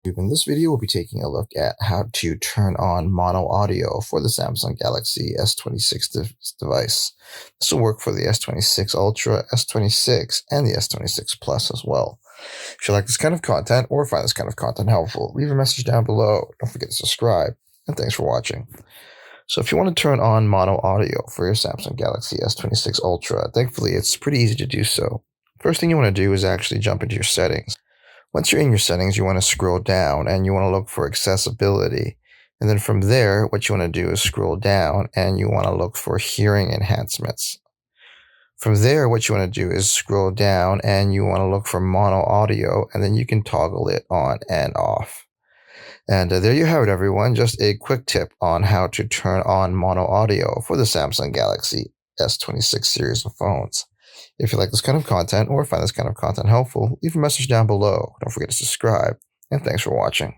In this video, we'll be taking a look at how to turn on mono audio for the Samsung Galaxy S26 device. This will work for the S26 Ultra, S26, and the S26 Plus as well. If you like this kind of content or find this kind of content helpful, leave a message down below. Don't forget to subscribe, and thanks for watching. So if you want to turn on mono audio for your Samsung Galaxy S26 Ultra, thankfully it's pretty easy to do so. First thing you want to do is actually jump into your settings. Once you're in your settings, you want to scroll down and you want to look for accessibility. And then from there, what you want to do is scroll down and you want to look for hearing enhancements. From there, what you want to do is scroll down and you want to look for mono audio, and then you can toggle it on and off. And there you have it, everyone. Just a quick tip on how to turn on mono audio for the Samsung Galaxy S26 series of phones. If you like this kind of content or find this kind of content helpful, leave a message down below. Don't forget to subscribe, and thanks for watching.